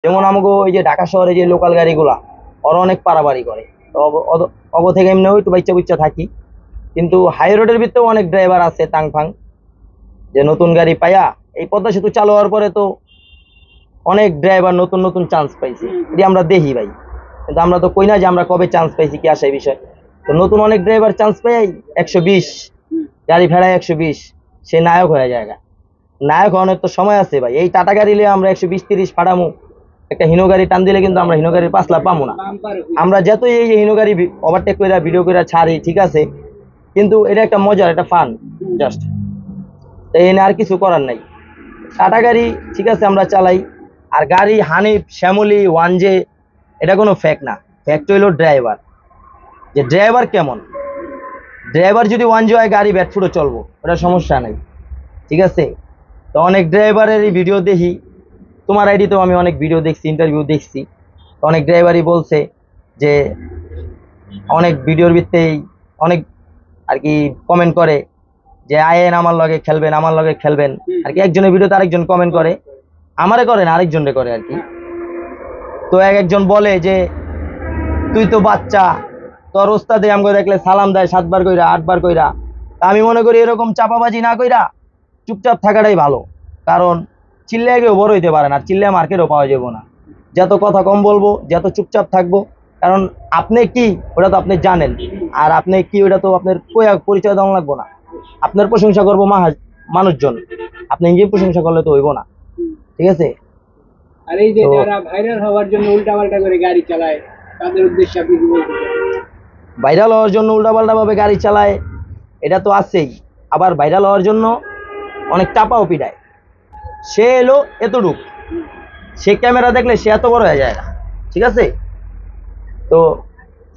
যেমন আমাকে ওই যে ঢাকা শহরে যে লোকাল গাড়িগুলা ওরা অনেক পারাবাড়ি করে, তো অব থেকে এমনি একটু বাচ্চা বুচ্চা থাকি। কিন্তু হাই রোডের ভিতরেও অনেক ড্রাইভার আছে টাং ফাং, যে নতুন গাড়ি পাইয়া এই পদ্মা সেতু চালু হওয়ার পরে তো অনেক ড্রাইভার নতুন নতুন চান্স পাইছে, এটি আমরা দেখি ভাই। কিন্তু আমরা তো কই না যে আমরা কবে চান্স পাইছি কি আসে বিষয়। তো নতুন অনেক ড্রাইভার চান্স পাই 120 গাড়ি ভেড়ায় 120, সে নায়ক হয়ে যায়। নায়ক হওয়ার তো সময় আছে ভাই। এই টাটা গাড়ি নিয়ে আমরা 120-30 ফাটামু, একটা হিনো গাড়ি টান দিলে কিন্তু আমরা হিনো গাড়ির 5 লাখ পাবো না। আমরা যতই এই যে হিনো গাড়ি ওভারটেক করে ভিডিও করে ছাড়ি ঠিক আছে, কিন্তু এটা একটা মজার একটা ফান জাস্ট, এই নিয়ে আর কিছু করার নাই। টাটা গাড়ি ঠিক আছে আমরা চালাই। আর গাড়ি হানিফ শ্যামলি ওয়ানজে এটা কোনো ফ্যাক্ট না, ফ্যাক্ট হইলো ড্রাইভার, যে ড্রাইভার কেমন। ড্রাইভার যদি ওয়ানজে হয় গাড়ি ব্যাটফুটে চলবো, ওটা সমস্যা নাই ঠিক আছে। তো অনেক ড্রাইভারের ভিডিও দেখি, তোমার আইডিতেও আমি অনেক ভিডিও দেখছি, ইন্টারভিউ দেখছি। অনেক ড্রাইভারই বলছে যে অনেক ভিডিওর ভিত্তেই অনেক আর কি কমেন্ট করে যে আয়েন আমার লগে খেলবেন, আমার লগে খেলবেন আর কি। একজনের ভিডিওতে আরেকজন কমেন্ট করে, আমারে করে না আরেকজনরে করে আর কি। তো একজন বলে যে তুই তো বাচ্চা, তোর ওস্তাদে আমাকে দেখলে সালাম দেয় 7 বার কইরা 8 বার কইরা। আমি মনে করি এরকম চাপাবাজি না কইরা চুপচাপ থাকাটাই ভালো, কারণ চিল্লে কেউ বড় হইতে পারে না, চিল্লে মার্কেটও পাওয়া যাবো না। যত কথা কম বলবো, যত চুপচাপ থাকবো, কারণ আপনি কি ওটা তো আপনি জানেন, আর আপনি কি ওটা তো আপনার পরিচয় দেওয়া লাগবো না। আপনার প্রশংসা করবো মানুষজন, আপনি নিজে প্রশংসা করলে তো হইব না ঠিক আছে। আর এই যে যারা ভাইরাল হওয়ার জন্য উল্টাপাল্টা করে গাড়ি চালায়, তাদের উদ্দেশ্যে আপনি কি বলতে চান? ভাইরাল হওয়ার জন্য উল্টাপাল্টা ভাবে গাড়ি চালায় এটা তো আছেই, আবার ভাইরাল হওয়ার জন্য অনেক চাপাও পিটায়। সে এলো এতটুক, সে ক্যামেরা দেখলে সে এত বড় হয়ে যায় না ঠিক আছে। তো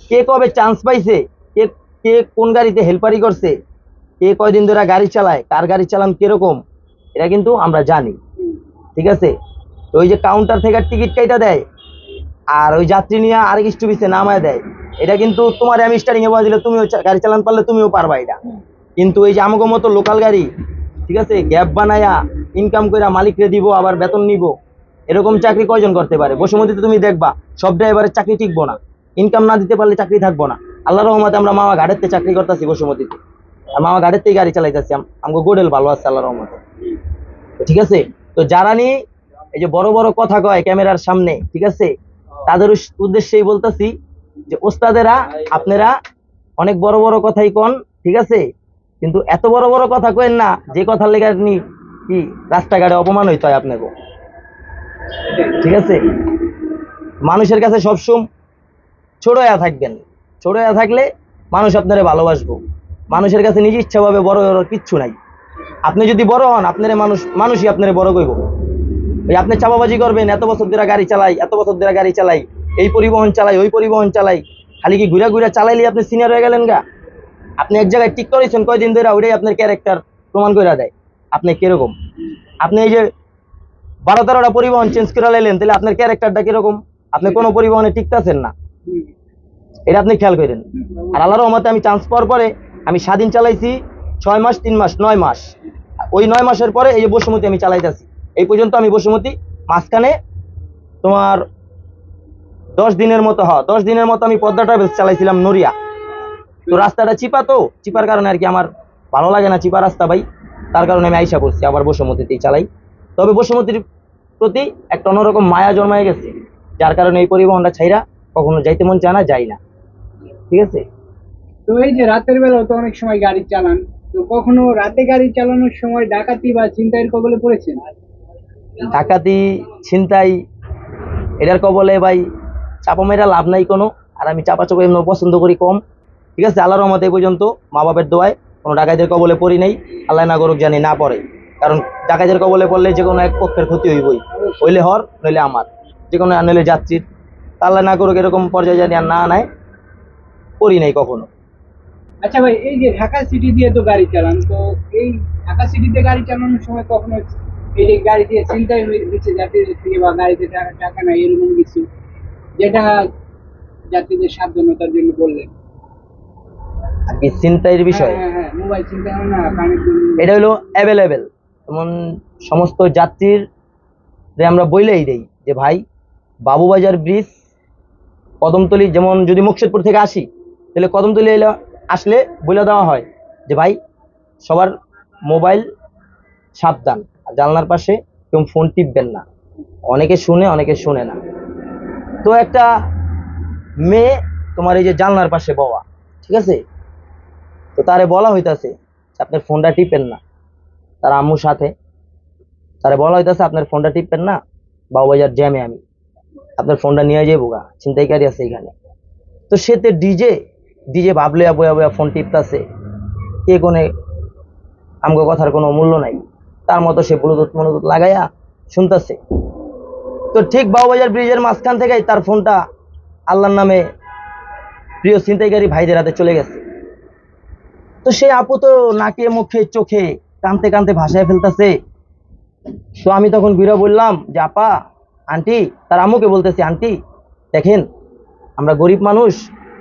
কে কবে চান্স পাইছে, কে কে কোন গাড়িতে হেল্পারি করছে, কে কয়দিন ধরে গাড়ি চালায়, কার গাড়ি চালান কিরকম, এটা কিন্তু আমরা জানি ঠিক আছে। তো ওই যে কাউন্টার থেকে টিকিট কাইটা দেয় আর ওই যাত্রী নিয়ে আরেক স্টপিসে নামায় দেয়, এটা কিন্তু তোমার আমি স্টারিং এ বলে দিলে তুমিও গাড়ি চালান পারলে তুমিও পারবা এটা। কিন্তু এই যে আমাকে মতো লোকাল গাড়ি ঠিক আছে গ্যাপ বানায়া ইনকাম করে মালিকরে দিব আবার বেতন নিব, এরকম চাকরি কয়জন করতে পারে? বসুমতীতে তুমি দেখবা সব ড্রাইভারের চাকরি টিকবো না, ইনকাম না দিতে পারলে চাকরি থাকবো না। আল্লাহ রহমতে আমরা মামা ঘাটের থেকে চাকরি করতেছি বসুমতীতে, আর মামা ঘাটের থেকে গাড়ি চালাইতেছি, আমাকে গোডেল ভালো আছে আল্লাহ রহমতে ঠিক আছে। তো যারা নিয়ে এই যে বড় বড় কথা কয় ক্যামেরার সামনে ঠিক আছে, তাদের উদ্দেশ্যেই বলতেছি যে ওস্তাদেরা আপনারা অনেক বড় বড় কথাই কন ঠিক আছে, কিন্তু এত বড় বড় কথা কইেন না যে কথার লেগে আপনি কি রাস্তাঘাটে অপমান হইতে হয় আপনাকে ঠিক আছে। মানুষের কাছে সবসময় ছোট হয়ে থাকবেন, ছোট হয়ে থাকলে মানুষ আপনারা ভালোবাসবো। মানুষের কাছে নিজ ইচ্ছা ভাবে বড় হওয়ার কিচ্ছু নাই। আপনি যদি বড় হন আপনারা মানুষই আপনারা বড় কইব। ওই আপনি চাপাবাজি করবেন এত বছর ধরে গাড়ি চালাই, এত বছর ধরে গাড়ি চালাই, এই পরিবহন চালাই ওই পরিবহন চালাই, খালি কি ঘুরা ঘুরা চালাইলে আপনি সিনিয়র হয়ে গেলেন গা? আপনি এক জায়গায় ঠিক করেছেন কয়দিন ধরে, ওইটাই আপনার ক্যারেক্টার প্রমাণ করে দেয় আপনি কিরকম। আপনি এই যে 12-13টা পরিবহন চেঞ্জ করে লাইলেন, তাহলে আপনার ক্যারেক্টারটা কিরকম? আপনি কোনো পরিবহনে টিকতেছেন না, এটা আপনি খেয়াল করেন। আর আল্লাহর রহমতে আমি চান্স পাওয়ার পরে আমি স্বাধীন চালাইছি 6 মাস 3 মাস 9 মাস, ওই 9 মাসের পরে এই যে বসুমতী আমি চালাইতেছি এই পর্যন্ত। আমি বসুমতী মাঝখানে তোমার 10 দিনের মতো 10 দিনের মতো আমি পদ্মা ট্রাভেলস চালাইছিলাম নড়িয়া। তো রাস্তাটা চিপা, তো চিপার কারণে আর কি আমার ভালো লাগে না চিপা রাস্তা ভাই, তার কারণে আমি আইসা করছি আবার বসুমতীতেই চালাই। তবে বসুমতীর প্রতি একটা অন্যরকম মায়া জন্মায় গেছে, যার কারণে এই পরিবহনটা ছাইরা কখনো যাইতে মন চায় না, যাই না ঠিক আছে। তো এই যে রাতের বেলা তো অনেক সময় গাড়ি চালান, তো কখনো রাতে গাড়ি চালানোর সময় ডাকাতি বা ছিনতাইয়ের কবলে পড়েছেন? ডাকাতি ছিনতাই এটার কবলে ভাই চাপা মেরা লাভ নাই কোনো, আর আমি চাপা চাপা এমন পছন্দ করি কম ঠিক আছে। আল্লাহর রহমতে এই পর্যন্ত মা বাপের দোয়ায় কোনো ডাকাতের কবলে পড়ি নাই, আল্লাহ না করুক জানি না পড়ে। কারণ ডাকাতের কবলে পড়লে যে কোনো এক পক্ষের ক্ষতি হইবই, হইলে হর নইলে আমার, যে কোনো নইলে যাত্রীর। আল্লাহ না করুক এরকম পর্যায়ে জানি আর না নেয়, পড়ি নাই কখনো। আচ্ছা ভাই, এই যে ঢাকা সিটি দিয়ে তো গাড়ি চালান, তো এই ঢাকা সিটিতে গাড়ি চালানোর সময় কখনো এই যে গাড়ি দিয়ে ছিনতাই হয়েছে যাত্রীদের থেকে, বা গাড়িতে টাকা নাই এরকম কিছু, যেটা যাত্রীদের সাবধানতার জন্য বললেন আর কি ছিনতাইয়ের বিষয়, হ্যাঁ হ্যাঁ, মোবাইল ছিনতাই হয় না, কানের দুল। এটা হলো অ্যাভেলেবেল। যেমন সমস্ত যাত্রীর যে আমরা বইলেই দেই যে ভাই বাবুবাজার ব্রিজ, কদমতলি, যেমন যদি মুকশেদপুর থেকে আসি তাহলে কদমতলি আসলে বলে দেওয়া হয় যে ভাই সবার মোবাইল সাবধান, আর জানলার পাশে কেউ ফোন টিপবেন না। অনেকে শুনে, অনেকে শুনে না। তো একটা মেয়ে তোমার এই যে জানলার পাশে বওয়া, ঠিক আছে, তো তারে বলা হইতাছে আপনার ফোনটা টিপেন না, তার আম্মুর সাথে তারে বলা হইতাছে আপনার ফোনটা টিপেন না, বাবুবাজার জ্যামে আমি আপনার ফোনটা নিয়ে যাবো গা, ছিনতাইকারী আছে এখানে। তো সেতে ডিজে ডিজে ভাবলে বয়া বয়া ফোন টিপতাছে, কে কোনে আমগো কথার কোনো মূল্য নাই, তার মতো সে ব্লুটুথ মনুটুথ লাগাইয়া শুনতেছে। তো ঠিক বাবুবাজার ব্রিজের মাঝখান থেকেই তার ফোনটা আল্লাহর নামে প্রিয় ছিনতাইকারী ভাইদের হাতে চলে গেছে। তো সে আপু তো নাকে মুখে চোখে কানতে কানতে ভাসায় ফেলতেছে। তো আমি তখন ঘুরে বললাম যে আপা, আন্টি, তার আম্মুকে বলতেছি আন্টি দেখেন আমরা গরিব মানুষ,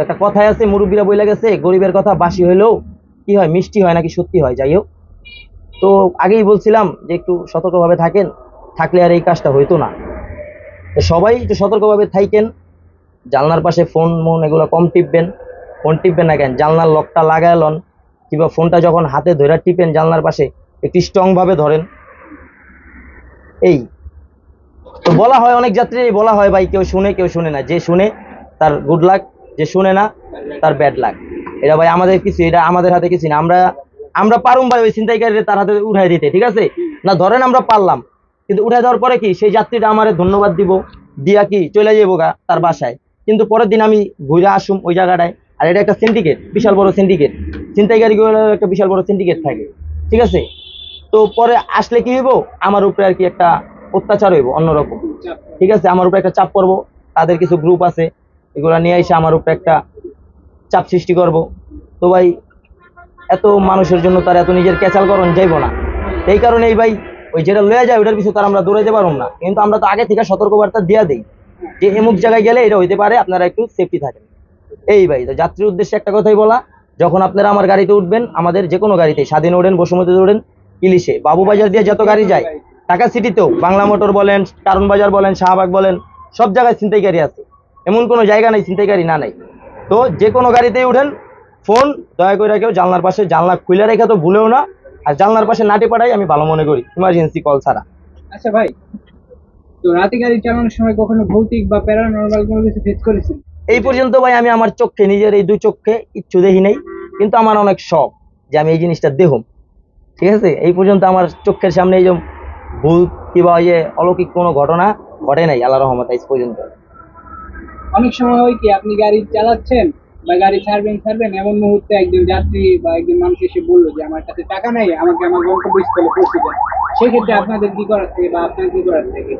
একটা কথাই আছে মুরব্বীরা বইলা গেছে গরিবের কথা বাসি হইলেও কি হয় মিষ্টি হয় নাকি সত্যি হয়, যাই হোক। তো আগেই বলছিলাম যে একটু সতর্কভাবে থাকেন, থাকলে আর এই কাজটা হইতো না। তো সবাই একটু সতর্কভাবে থাকেন, জানলার পাশে ফোন মন এগুলো কম টিপবেন। ফোন টিপবেন না কেন, জানলার লকটা লাগায় লন, কিংবা ফোনটা যখন হাতে ধরে টিপেন জানলার পাশে একটু স্ট্রং ভাবে ধরেন। এই তো বলা হয়, অনেক যাত্রী বলা হয় ভাই, কেউ শুনে কেউ শুনে না, যে শুনে তার গুড লাক, যে শুনে না তার ব্যাড লাক। এটা ভাই আমাদের কিছু, এটা আমাদের হাতে কিছু না। আমরা আমরা পারুম ভাই ওই ছিনতাইকারীদের তার হাতে উঠাই দিতে, ঠিক আছে না, ধরেন আমরা পারলাম, কিন্তু উঠাই দেওয়ার পরে কি সেই যাত্রীটা আমারে ধন্যবাদ দিব, দিয়া কি চলে যাবো গা তার বাসায়, কিন্তু পরের দিন আমি ঘুরে আসুম ওই জায়গাটায়। আর এটা একটা সিন্ডিকেট, বিশাল বড় সিন্ডিকেট, ছিনতাইকারী একটা বিশাল বড় সিন্ডিকেট থাকে, ঠিক আছে। তো পরে আসলে কি হইব, আমার উপরে আর কি একটা অত্যাচার হইব অন্যরকম, ঠিক আছে, আমার উপরে একটা চাপ পড়বো, তাদের কিছু গ্রুপ আছে এগুলা নিয়ে এসে আমার উপরে একটা চাপ সৃষ্টি করব। তো ভাই এত মানুষের জন্য তার এত নিজের ক্যাচাল করণ যাইব না। এই কারণে এই ভাই ওই যেটা লয়ে যায় ওইটার পিছনে তার আমরা দৌড়াইতে পারবো না, কিন্তু আমরা তো আগে থেকে সতর্কবার্তা দিয়া দিই যে এমুক জায়গায় গেলে এটা হইতে পারে, আপনারা একটু সেফটি থাকেন। এই ভাই তো যাত্রীর উদ্দেশ্যে একটা কথাই বলা, যখন আপনারা আমার গাড়িতে উঠবেন, আমাদের যে কোনো গাড়িতে, স্বাধীন ওঠেন, বসুমতীতে ওঠেন, ইলিশে, বাবুবাজার দিয়ে যত গাড়ি যায়, ঢাকা সিটিতেও বাংলা মোটর বলেন, কারণ বাজার বলেন, শাহবাগ বলেন, সব জায়গায় ছিনতাইকারী আছে, এমন কোনো জায়গা নাই ছিনতাইকারী না নাই। তো যে কোনো গাড়িতেই উঠেন, ফোন দয়া করে কেউ জানলার পাশে, জানলা খুলে রেখে তো ভুলেও না, আর জানলার পাশে নাটি পাঠাই আমি ভালো মনে করি, ইমার্জেন্সি কল ছাড়া। আচ্ছা ভাই, তো রাতে গাড়ি চালানোর সময় কখনো ভৌতিক বা প্যারানর্মাল কোনো কিছু ফেস করেছেন? এই পর্যন্ত ভাই আমি আমার চোখে, নিজের এই দুই চোখে কিচ্ছু দেখি নাই, কিন্তু আমার অনেক শখ যে আমি এই জিনিসটা দেখুম, ঠিক আছে। এই পর্যন্ত আমার চোখের সামনে এই যে ভূত কিংবা ওই যে অলৌকিক কোনো ঘটনা ঘটে নাই আল্লাহর রহমতে আজ পর্যন্ত। অনেক সময় হয় কি আপনি গাড়ি চালাচ্ছেন বা গাড়ি ছাড়বেন এমন মুহূর্তে একজন যাত্রী বা একজন মানুষ এসে বললো যে আমার কাছে টাকা নাই, আমাকে আমার গন্তব্যস্থলে পৌঁছে দেন, সেক্ষেত্রে আপনাদের কি করার থাকে বা আপনার কি করার থাকে?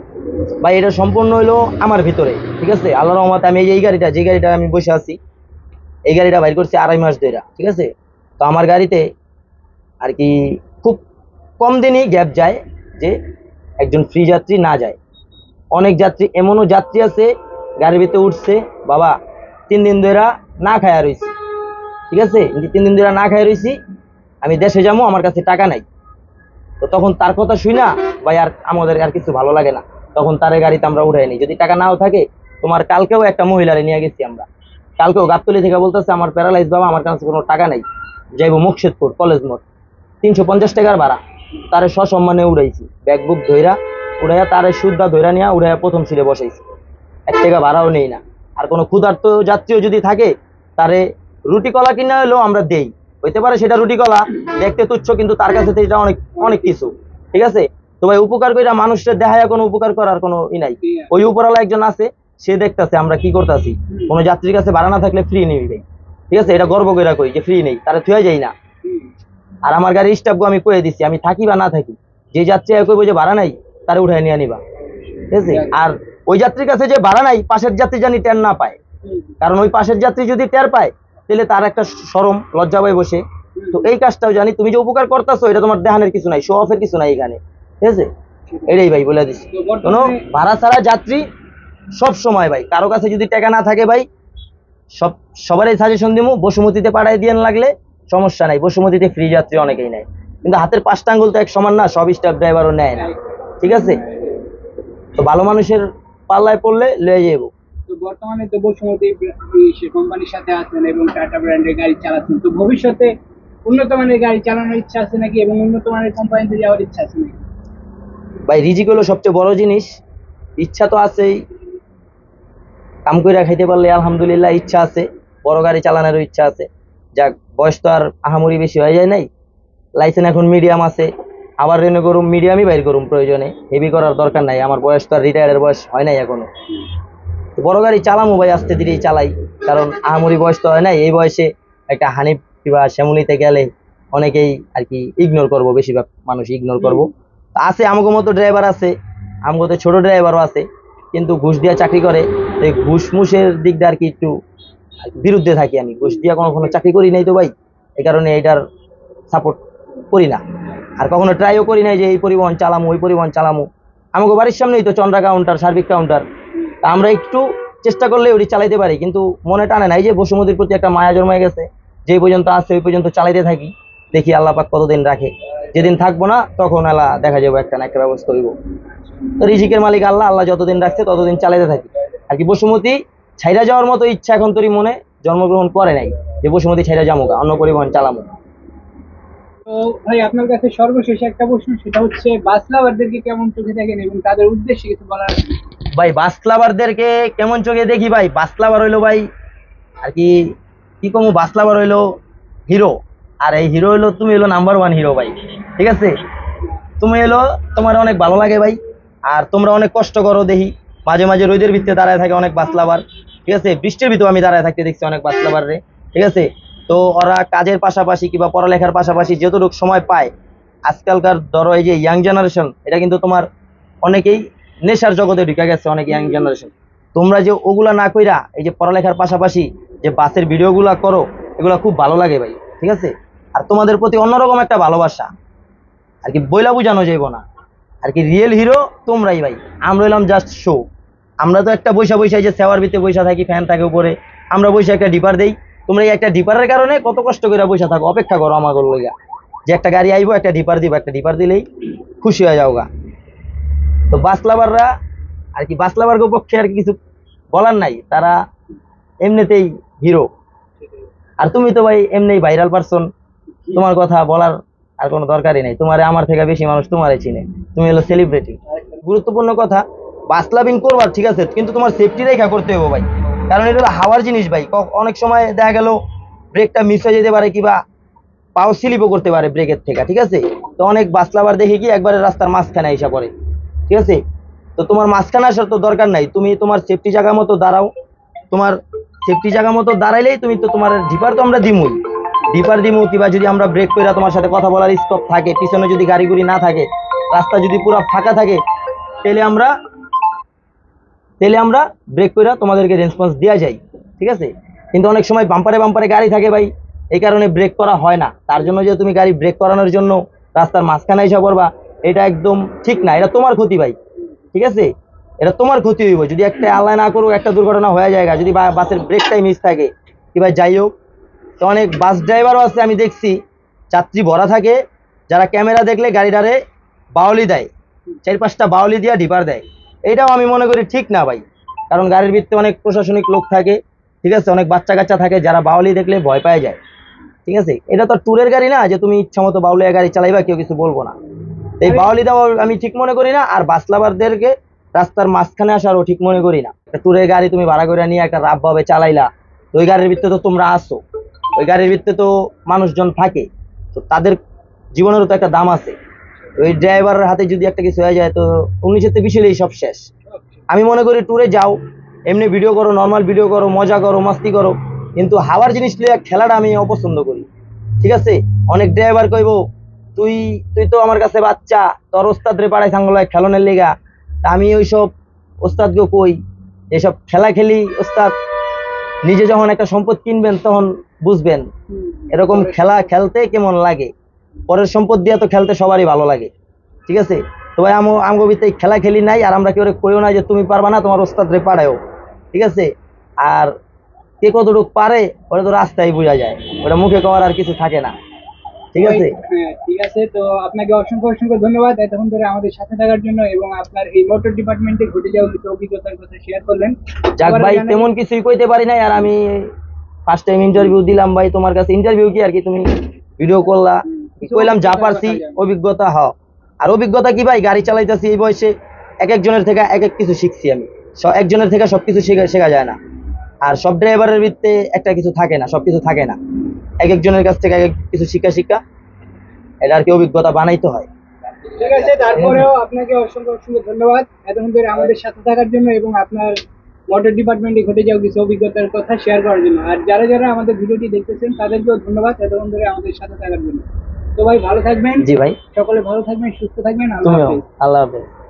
ভাই এটা সম্পূর্ণ হইলো আমার ভিতরে, ঠিক আছে, আল্লাহর রহমতে আমি এই গাড়িটা, যে গাড়িটা আমি বসে আছি, এই গাড়িটা বাইর করছি 2.5 মাস ধরে, ঠিক আছে। তো আমার গাড়িতে আর কি খুব কম দিনই গ্যাপ যায় যে একজন ফ্রি যাত্রী না যায়। অনেক যাত্রী, এমনও যাত্রী আছে গাড়ির ভিতরে উঠছে বাবা 3 দিন ধরে না খায়া রইছি, ঠিক আছে, 3 দিন ধরে না খায়া রইছি, আমি দেশে যাবো, আমার কাছে টাকা নাই। তো তখন তার কথা শুই না ভাই, আর আমাদের আর কিছু ভালো লাগে না, তখন তার গাড়িতে আমরা উঠাই নিই যদি টাকা নাও থাকে। তোমার কালকেও একটা মহিলারে নিয়ে গেছি আমরা, কালকেও গাবতলি থেকে বলতেছে আমার প্যারালাইজ বাবা, আমার কাছে কোনো টাকা নাই, যাইবো মুকশেদপুর কলেজ মোড়, 350 টাকার ভাড়া, তারে সসম্মানে উড়াইছি, ব্যাগ বুক ধইরা উড়াইয়া তারে সুদ্ধা ধইরা নিয়ে উড়াইয়া প্রথম সিটে বসাইছি, 1 টাকা ভাড়াও নেই না। আর কোনো ক্ষুধার্ত যাত্রীও যদি থাকে তারে রুটি কলা কিনে হলেও আমরা দেই, হইতে পারে সেটা রুটি কলা দেখতে তুচ্ছ, কিন্তু তার কাছে তো এটা অনেক অনেক কিছু, ঠিক আছে। তো ভাই উপকার কইরা মানুষের দেখায় কোনো উপকার করার কোনো ই নাই। ওই উপরওয়ালা একজন আছে, সে দেখতেছে আমরা কি করতেছি, কোনো যাত্রীর কাছে ভাড়া না থাকলে ফ্রি নিবি ভাই, ঠিক আছে, এটা গর্ব কইরা কই যে ফ্রি নেই, তারা থুয়ে যাই না। আর আমার গাড়ির স্টাফকে আমি কয়ে দিচ্ছি, আমি থাকি বা না থাকি, যে যাত্রী কইবো যে ভাড়া নাই তারে উঠায় নিয়ে নিবা, ঠিক আছে। আর ওই যাত্রীর কাছে যে ভাড়া নাই, পাশের যাত্রী জানি টের না পায়, কারণ ওই পাশের যাত্রী যদি টের পায় তাহলে তার একটা শরম লজ্জা পায় বসে। তো এই কাজটাও জানি, তুমি যে উপকার করতেছো এটা তোমার দেহানের কিছু নাই, শো অফের কিছু নাই এখানে, ঠিক আছে। এটাই ভাই বলে দিচ্ছি, কোনো ভাড়া ছাড়া যাত্রী সব সময় ভাই, কারো কাছে যদি টাকা না থাকে ভাই, সবারই সাজেশন দিব বসুমতীতে পাঠাই দিয়ে লাগলে সমস্যা নাই, বসুমতীতে ফ্রি যাত্রী অনেকেই নেয়, কিন্তু হাতের 5টা আঙ্গুল তো এক সমান না, সব স্টাফ ড্রাইভারও নেয় না, ঠিক আছে। তো ভালো মানুষের পাল্লায় পড়লে লয়ে যাবো। তো বর্তমানে তো বসুমতী কোম্পানির সাথে আছেন এবং টাটা ব্র্যান্ডের গাড়ি চালাচ্ছেন, তো ভবিষ্যতে উন্নত মানের গাড়ি চালানোর ইচ্ছা আছে নাকি এবং উন্নত মানের কোম্পানিতে যাওয়ার ইচ্ছা আছে নাকি? ভাই রিজিক হলো সবচেয়ে বড় জিনিস, ইচ্ছা তো আছেই, কাম কইরা খাইতে পারলে আলহামদুলিল্লাহ ইচ্ছা আছে, বড় গাড়ি চালানোরও ইচ্ছা আছে। যাক, বয়স তো আর আহামরি বেশি হয়ে যায় নাই, লাইসেন্স এখন মিডিয়াম আছে, আবার রেনে করুম মিডিয়ামই বাইর করুম, প্রয়োজনে হেভি করার দরকার নাই, আমার বয়স তো আর রিটায়ার্ডের বয়স হয় নাই এখনো। তো বড় গাড়ি চালামো ভাই, আস্তে ধীরেই চালাই, কারণ আহামরি বয়স তো হয় নাই। এই বয়সে একটা হানিফ কিংবা শ্যামলিতে গেলে অনেকেই আর কি ইগনোর করবো, বেশিরভাগ মানুষ ইগনোর করবো। তা আছে আমাকে মতো ড্রাইভার আছে, আমাকে তো ছোট ড্রাইভারও আছে, কিন্তু ঘুষ দিয়া চাকরি করে। তো এই ঘুষ মুসের দিক দিয়ে আর কি একটু বিরুদ্ধে থাকি আমি, ঘুষ দিয়া কোনো চাকরি করি নাই তো ভাই, এই কারণে এটার সাপোর্ট করি না। আর কখনো ট্রাইও করি নাই যে এই পরিবহন চালামু ওই পরিবহন চালামু। আমাকে বাড়ির সামনেই তো চন্দ্রা কাউন্টার, সার্বিক কাউন্টার, তা আমরা একটু চেষ্টা করলে ওটি চালাইতে পারি, কিন্তু মনে টানে নাই যে বসুমতির প্রতি একটা মায়া জন্মায় গেছে, যে পর্যন্ত আছে ওই পর্যন্ত চালাইতে থাকি, দেখি আল্লাহ পাক কতদিন রাখে। যেদিন থাকবো না তখন আল্লাহ দেখা যাবো, একটা না একটা ব্যবস্থা হইব। তো রিজিকের মালিক আল্লাহ, আল্লাহ যতদিন রাখছে ততদিন চালাইতে থাকি আর কি। বসুমতি ছাইরা যাওয়ার মতো ইচ্ছা এখন তোরই মনে জন্মগ্রহণ করে নাই যে বসুমতি ছাইরা যাবো অন্য পরিবহন চালামো। তো ভাই আপনার কাছে সর্বশেষ একটা প্রশ্ন, সেটা হচ্ছে বাস লাভারদেরকে কেমন চোখে দেখেন এবং তাদের উদ্দেশ্যে কিছু বলার আছে? ভাই বাস লাভারদেরকে কেমন চোখে দেখি ভাই, বাস লাভার হইলো ভাই আর কি, কি কমু, বাস লাভার হইলো হিরো। আর এই হিরো হইলো, তুমি হইলো নাম্বার ওয়ান হিরো ভাই, ঠিক আছে? তুমি হইলো, তোমার অনেক ভালো লাগে ভাই, আর তোমরা অনেক কষ্ট করো দেখি, মাঝে মাঝে রোদের ভিতরে দাঁড়ায় থাকে অনেক বাস লাভার, ঠিক আছে? বৃষ্টির ভিতরে আমি দাঁড়ায় থাকতে দেখছি অনেক বাস লাভার রে, ঠিক আছে? তো ওরা কাজের পাশাপাশি কিংবা পড়ালেখার পাশাপাশি যতটুকু সময় পায়, আজকালকার ধরো এই যে ইয়াং জেনারেশন, এটা কিন্তু তোমার অনেকেই নেশার জগতে ঢুকে গেছে, অনেক ইয়াং জেনারেশন। তোমরা যে ওগুলা না কইরা এই যে পড়ালেখার পাশাপাশি যে বাসের ভিডিওগুলা করো, এগুলা খুব ভালো লাগে ভাই, ঠিক আছে? আর তোমাদের প্রতি অন্যরকম একটা ভালোবাসা আর কি, বইলা বুঝানো যাইব না আর কি। রিয়েল হিরো তোমরাই ভাই, আমরা হইলাম জাস্ট শো। আমরা তো একটা বৈশা বৈশা যে সেওয়ার ভিতরে বৈশা থাকি, ফ্যান থাকে উপরে, আমরা বৈশা একটা ডিপার দেই। তোমরা এই একটা ডিপারের কারণে কত কষ্ট করে বৈশা থাকো, অপেক্ষা করো আমার লইগা যে একটা গাড়ি আইবো, একটা ডিপার দিব, একটা ডিপার দিলেই খুশি হয়ে যাও গা। তো বাস লাভাররা আর কি, বাস লাভার পক্ষে আর কিছু বলার নাই, তারা এমনিতেই হিরো। আর তুমি তো ভাই এমনি ভাইরাল পারসন, তোমার কথা বলার আর কোনো দরকারই নেই, তোমারে আমার থেকে বেশি মানুষ তোমারে চিনে, তুমি হলো সেলিব্রিটি। গুরুত্বপূর্ণ কথা, বাস লাভিং করবার ঠিক আছে, কিন্তু তোমার সেফটি রেখা করতে হবে ভাই, কারণ এটা হলো হাওয়ার জিনিস ভাই। অনেক সময় দেখা গেল ব্রেকটা মিস হয়ে যেতে পারে, কিবা পাও স্লিপও করতে পারে ব্রেকের থেকে, ঠিক আছে? তো অনেক বাস লাভার দেখে কি একবারে রাস্তার মাঝখানে এসে পড়ে, ঠিক আছে? তো তোমার মাঝখানে আসার তো দরকার নাই, তুমি তোমার সেফটি জায়গা মতো দাঁড়াও, তোমার সেফটি জায়গা মতো দাঁড়াইলেই তুমি তো, তোমার ডিপার তো আমরা দিমুই, ডিপার দিমু, কিংবা যদি আমরা ব্রেক করে তোমার সাথে কথা বলার স্কোপ থাকে, পিছনে যদি গাড়ি গুড়ি না থাকে, রাস্তা যদি পুরো ফাঁকা থাকে, তাহলে আমরা ব্রেক করে তোমাদেরকে রেসপন্স দেওয়া যায়, ঠিক আছে? কিন্তু অনেক সময় বাম্পারে বাম্পারে গাড়ি থাকে ভাই, এই কারণে ব্রেক করা হয় না। তার জন্য যে তুমি গাড়ি ব্রেক করানোর জন্য রাস্তার মাঝখানে এসে পড়বা, এটা একদম ঠিক না, এটা তোমার ক্ষতি ভাই, ঠিক আছে? এটা তোমার ক্ষতি হইব যদি একটা আল্লাহ না করুক একটা দুর্ঘটনা হয়ে যায়, যদি বাসের ব্রেকটাই মিস থাকে কি ভাই। যাই হোক, তো অনেক বাস ড্রাইভারও আছে আমি দেখছি, যাত্রী ভরা থাকে, যারা ক্যামেরা দেখলে গাড়িটারে বাউলি দেয়, 4-5টা বাউলি দিয়া ডিপার দেয়। এইটাও আমি মনে করি ঠিক না ভাই, কারণ গাড়ির ভিতরে অনেক প্রশাসনিক লোক থাকে, ঠিক আছে? অনেক বাচ্চা কাচ্চা থাকে, যারা বাউলি দেখলে ভয় পায় যায়, ঠিক আছে? এটা তো ট্যুরের গাড়ি না যে তুমি ইচ্ছা মতো বাউলিয়া গাড়ি চালাইবা, কেউ কিছু বলবো না। এই বাউলি দেওয়া আমি ঠিক মনে করি না, আর বাস লাভারদেরকে রাস্তার মাঝখানে আসারও ঠিক মনে করি না। একটা ট্যুরের গাড়ি তুমি ভাড়া করে নিয়ে একটা রাফ ভাবে চালাইলা, তো ওই গাড়ির ভিতরে তো তোমরা আসো, ওই গাড়ির ভিতরে তো মানুষজন থাকে, তো তাদের জীবনেরও তো একটা দাম আছে। তো ওই ড্রাইভারের হাতে যদি একটা কিছু হয়ে যায়, তো 1920 হলেই সব শেষ। আমি মনে করি ট্যুরে যাও, এমনি ভিডিও করো, নর্মাল ভিডিও করো, মজা করো, মাস্তি করো, কিন্তু হাওয়ার জিনিস লিয়ে খেলাটা আমি অপছন্দ করি, ঠিক আছে? অনেক ড্রাইভার কইব তুই তুই তো আমার কাছে বাচ্চা, তোর ওস্তাদ রে পাড়াই সাঙ্গলায় খেলনের লেগা। তা আমি ওইসব ওস্তাদকে কই, এসব খেলা খেলি ওস্তাদ, নিজে যখন একটা সম্পদ কিনবেন তখন বুঝবেন এরকম খেলা খেলতে কেমন লাগে। পরের সম্পদ দিয়ে তো খেলতে সবারই ভালো লাগে, ঠিক আছে? তো ভাই আমগো ভিতরে খেলা খেলি নাই, আর আমরা কেউ কইও না যে তুমি পারবা না, তোমার ওস্তাদ রে পাড়ায়ও, ঠিক আছে? আর কে কতটুকু পারে ওটা তো রাস্তায় বোঝা যায়, ওটা মুখে কওয়ার আর কিছু থাকে না। ঠিক আছে? হ্যাঁ ঠিক আছে, তো আপনাকে অসংখ্য অসংখ্য ধন্যবাদ এতক্ষণ ধরে আমাদের সাথে থাকার জন্য এবং আপনার এই মোটর ডিপার্টমেন্টে ঘটে যাওয়া কিছু অভিজ্ঞতার কথা শেয়ার করলেন। যাক আবারও ভাই, জানাই- তেমন কিছুই কইতে পারি নাই। আর আমি ফার্স্ট টাইম ইন্টারভিউ দিলাম ভাই তোমার কাছে। ইন্টারভিউ কি আর কি, তুমি ভিডিও করলা, কিছু কইলাম যা অভিজ্ঞতার পারছি কথা জানাই। অভিজ্ঞতা। আর অভিজ্ঞতা কি ভাই, গাড়ি চালাইতেছি এই বয়সে, এক একজনের থেকে এক এক কিছু শিখছি আমি। একজনের থেকে সবকিছু শেখা যায় না, আর সব ড্রাইভারের ভিত্তে একটা কিছু থাকে না, সবকিছু থাকে না। এক একজনের কাছ থেকে এক এক কিছু শিখা এটা আর কি অভিজ্ঞতা বানাইতে হয়। ঠিক আছে, তারপরেও আপনাকে অসংখ্য অসংখ্য ধন্যবাদ এতক্ষণ ধরে আমাদের সাথে থাকার জন্য এবং আপনার মোটর ডিপার্টমেন্টে ঘটে যাওয়া কিছু অভিজ্ঞতার কথা শেয়ার করার জন্য। আর যারা যারা আমাদের ভিডিওটি দেখতেছেন তাদেরকেও ধন্যবাদ এতক্ষণ ধরে আমাদের সাথে থাকার জন্য। তো ভাই ভালো থাকবেন, জি ভাই, সকলে ভালো থাকবেন, সুস্থ থাকবেন, আল্লাহ তুমিও। হাফেজ। আল্লাহ হাফেজ।